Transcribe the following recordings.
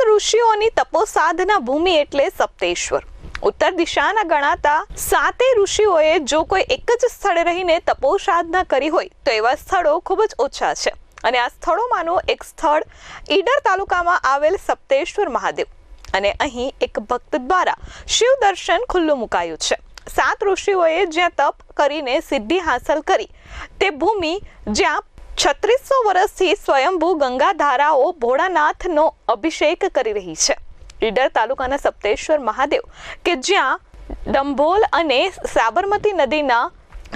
ઋષિઓની તપોસાધના ભૂમિ એટલે સપ્તેશ્વર। ઉત્તર દિશાના ગણાતા સાતે ઋષિઓએ જો કોઈ એક જ સ્થળે રહીને તપોસાધના કરી હોય તો એવા સ્થળો ખૂબ જ ઓછા છે અને આ સ્થળોમાંનું એક સ્થળ ઈડર તાલુકામાં આવેલ સપ્તેશ્વર મહાદેવ અને અહીં એક ભક્ત દ્વારા શિવ દર્શન ખુલ્લું મુકાયું છે। 7 ઋષિઓએ જ્યાં તપ કરીને સિદ્ધિ હાંસલ કરી તે ભૂમિ જ્યાં 3600 વર્ષથી સ્વયંભૂ ગંગા ધારાઓ ભોળાનાથનો અભિષેક કરી રહી છે। ઈડર તાલુકાના સપ્તેશ્વર મહાદેવ કે જ્યાં ડંભોલ અને સાબરમતી નદીના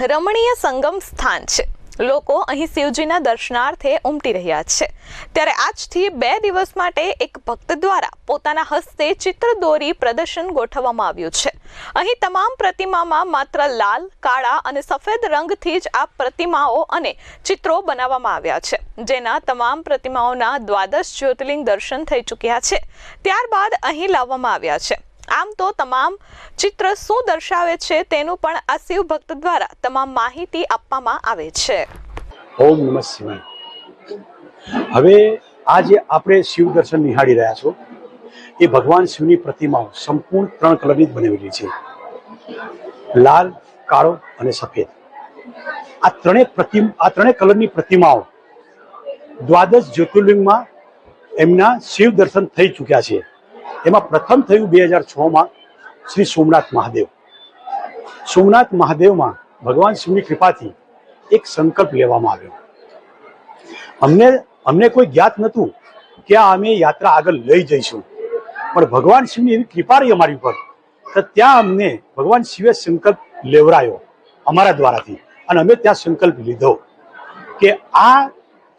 રમણીય સંગમ સ્થાન છે। લોકો અહીં શિવજીના દર્શનાર્થે ઉમટી રહ્યા છે। ત્યારે આજથી 2 દિવસ માટે એક ભક્ત દ્વારા પોતાના હસ્તે ચિત્ર દોરી પ્રદર્શન ગોઠવવામાં આવ્યું છે। અહીં તમામ પ્રતિમામાં માત્ર લાલ, કાળા અને સફેદ રંગથી જ આ પ્રતિમાઓ અને ચિત્રો બનાવવામાં આવ્યા છે, જેના તમામ પ્રતિમાઓના 12 જ્યોતિર્લિંગ દર્શન થઈ ચૂક્યા છે। ત્યારબાદ અહીં લાવવામાં આવ્યા છે। આમ તો તમામ ચિત્ર શું દર્શાવે છે તેનું પણ આ શિવ ભક્ત દ્વારા તમામ માહિતી આપવામાં આવે છે। ઓમ નમઃ શિવાય। હવે આજે આપણે શિવ દર્શન નિહાળી રહ્યા છો એ ભગવાન શિવની પ્રતિમાઓ સંપૂર્ણ 3 કલરની બનેલી છે, લાલ, કાળો અને સફેદ। આ ત્રણેય કલરની પ્રતિમાઓ 12 જ્યોતિર્લિંગમાં એમના શિવ દર્શન થઈ ચૂક્યા છે। એમાં પ્રથમ થયું 2006માં શ્રી સોમનાથ મહાદેવ। સોમનાથ મહાદેવમાં ભગવાન શિવની કૃપાથી એક સંકલ્પ લેવામાં આવ્યો। અમને કોઈ જ્ઞાત નહોતું કે અમે યાત્રા આગળ લઈ જઈશું, પણ ભગવાન શિવની એવી કૃપા રહી અમારી ઉપર તો ત્યાં અમને ભગવાન શિવે સંકલ્પ લેવરાયો અમારા દ્વારાથી અને અમે ત્યાં સંકલ્પ લીધો કે આ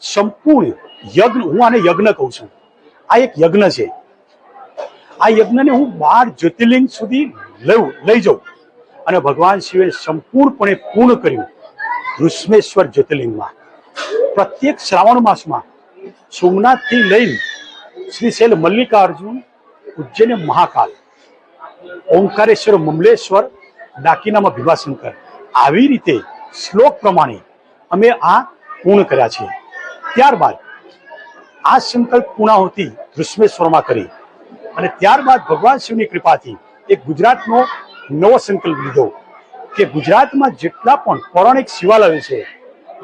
સંપૂર્ણ યજ્ઞ, હું આને યજ્ઞ કહું છું, આ એક યજ્ઞ છે। આ યજ્ઞને હું 12 જ્યોતિર્લિંગ સુધી લઈ જાઉં અને ભગવાન શિવે સંપૂર્ણપણે પૂર્ણ કર્યું ઋષમેશ્વર જ્યોતિર્લિંગમાં। પ્રત્યેક શ્રાવણ માસમાં સોમનાથથી લઈને શ્રી શૈલ મલ્લિકાર્જુન, ઉજ્જૈન મહાકાલ, ઓમકારેશ્વર, મમલેશ્વર, ડાકીનામાં ભીમાશંકર, આવી રીતે શ્લોક પ્રમાણે અમે આ પૂર્ણ કર્યા છે। ત્યારબાદ આ સંકલ્પ પૂર્ણાહુતિ ઋષમેશ્વરમાં કરી અને ત્યારબાદ ભગવાન શિવની કૃપાથી એક ગુજરાતનો નવો સંકલ્પ લીધો કે ગુજરાતમાં જેટલા પણ પૌરાણિક શિવાલયો છે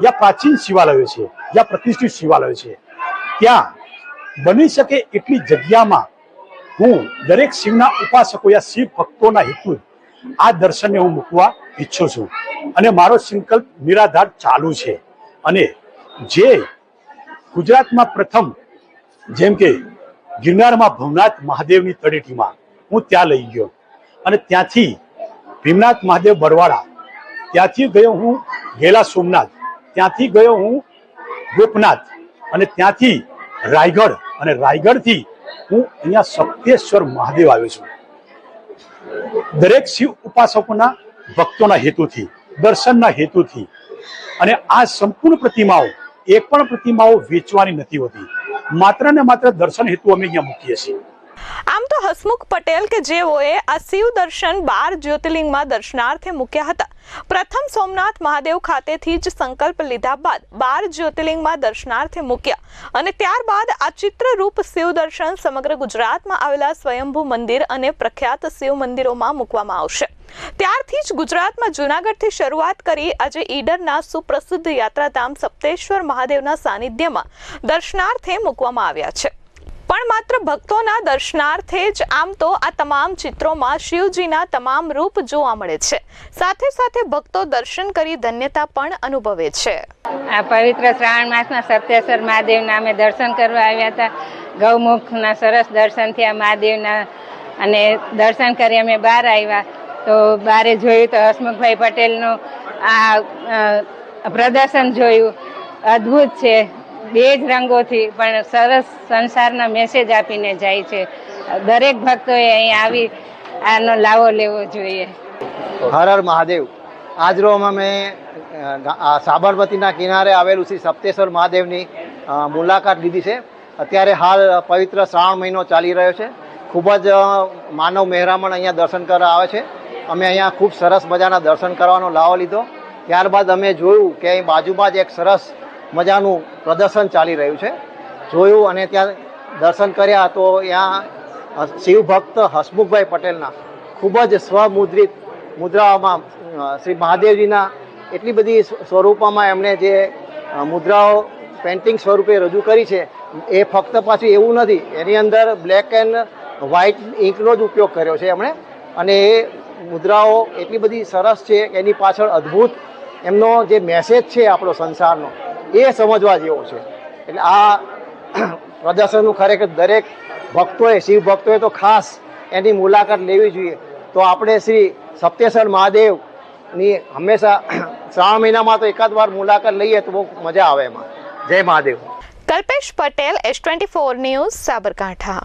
યા પ્રાચીન શિવાલયો છે યા પ્રતિષ્ઠિત શિવાલયો છે, ત્યાં બની શકે એટલી જગ્યામાં હું દરેક શિવના ઉપાસકો યા શિવ ભક્તોના હેતુ આ દર્શનને હું મૂકવા ઈચ્છું છું અને મારો સંકલ્પ નિરાધાર ચાલુ છે। અને જે ગુજરાતમાં પ્રથમ, જેમ કે ગિરનારમાં ભવનાથ મહાદેવની તળેટીમાં હું ત્યાં લઈ ગયો અને ત્યાંથી ભીમનાથ મહાદેવ બરવાડા, ત્યાંથી ગયો હું ગેલા સોમનાથ, ત્યાંથી ગયો હું ગોપનાથ અને ત્યાંથી રાયગઢ અને રાયગઢથી હું અહીંયા સપ્તેશ્વર મહાદેવ આવ્યો છું। દરેક શિવ ઉપાસકોના ભક્તોના હેતુથી, દર્શનના હેતુથી। અને આ સંપૂર્ણ પ્રતિમાઓ એક પણ પ્રતિમાઓ વેચવાની નથી હોતી, માત્ર ને માત્ર દર્શન હેતુ અમે અહીંયા મૂકીએ છીએ। આમ તો હસમુખ પટેલ કે જેઓએ આ શિવ દર્શન 12 જ્યોતિર્લિંગમાં દર્શનાર્થે મૂક્યા હતા, પ્રથમ સોમનાથ મહાદેવ ખાતેથી જ સંકલ્પ લીધા બાદ 12 જ્યોતિર્લિંગમાં દર્શનાર્થે મૂક્યા અને ત્યારબાદ આ ચિત્રરૂપ શિવ દર્શન સમગ્ર ગુજરાતમાં આવેલા સ્વયંભૂ મંદિર અને પ્રખ્યાત શિવ મંદિરોમાં મૂકવામાં આવશે। ત્યારથી જ ગુજરાતમાં જૂનાગઢથી શરૂઆત કરી આજે ઈડરના સુપ્રસિદ્ધ યાત્રાધામ સપ્તેશ્વર મહાદેવના સાનિધ્યમાં દર્શનાર્થે મૂકવામાં આવ્યા છે। પણ માત્ર ભક્તોના દર્શનાર્થે જ આમ તો આ તમામ ચિત્રોમાં શિવજીના તમામ રૂપ જોવા મળે છે, સાથે સાથે ભક્તો દર્શન કરી ધન્યતા પણ અનુભવે છે। આ પવિત્ર શ્રાવણ માસમાં સપ્તેશ્વર મહાદેવના અમે દર્શન કરવા આવ્યા હતા। ગૌમુખના સરસ દર્શન થયા મહાદેવના અને દર્શન કરી અમે બહાર આવ્યા તો બારે જોયું તો હસમુખભાઈ પટેલનું આ પ્રદર્શન જોયું, અદ્ભુત છે। 2 જ રંગોથી પણ સરસ સંસારના મેસેજ આપીને જાય છે। દરેક ભક્તોએ અહીં આવી આનો લાવો લેવો જોઈએ। હર હર મહાદેવ। આજરોમ અમે સાબરમતીના કિનારે આવેલું શ્રી સપ્તેશ્વર મહાદેવની મુલાકાત લીધી છે। અત્યારે હાલ પવિત્ર શ્રાવણ મહિનો ચાલી રહ્યો છે, ખૂબ જ માનવ મહેરામણ અહીંયા દર્શન કરવા આવે છે। અમે અહીંયા ખૂબ સરસ મજાના દર્શન કરવાનો લાવો લીધો। ત્યારબાદ અમે જોયું કે અહીં બાજુમાં જ એક સરસ મજાનું પ્રદર્શન ચાલી રહ્યું છે, જોયું અને ત્યાં દર્શન કર્યા તો ત્યાં શિવ ભક્ત હસમુખભાઈ પટેલના ખૂબ જ સ્વમુદ્રિત મુદ્રાઓમાં શ્રી મહાદેવજીના એટલી બધી સ્વરૂપમાં એમણે જે મુદ્રાઓ પેન્ટિંગ સ્વરૂપે રજૂ કરી છે એ ફક્ત પાછું એવું નથી, એની અંદર બ્લેક એન્ડ વ્હાઇટ ઇંકનો જ ઉપયોગ કર્યો છે એમણે, અને એ મુદ્રાઓ એટલી બધી સરસ છે કે એની પાછળ અદ્ભુત એમનો જે મેસેજ છે આપણો સંસારનો એ સમજવા જેવો છે. એટલે આ પ્રદર્શનનું ખરેખર દરેક ભક્તોએ, શિવ ભક્તોએ તો ખાસ એની મુલાકાત લેવી જોઈએ. તો આપણે શ્રી સપ્તેશ્વર મહાદેવની હંમેશા શ્રાવણ મહિનામાં તો એકાદ વાર મુલાકાત લઈએ તો બહુ મજા આવે એમાં. જય મહાદેવ. Kalpesh Patel, S24 news, Sabarkantha.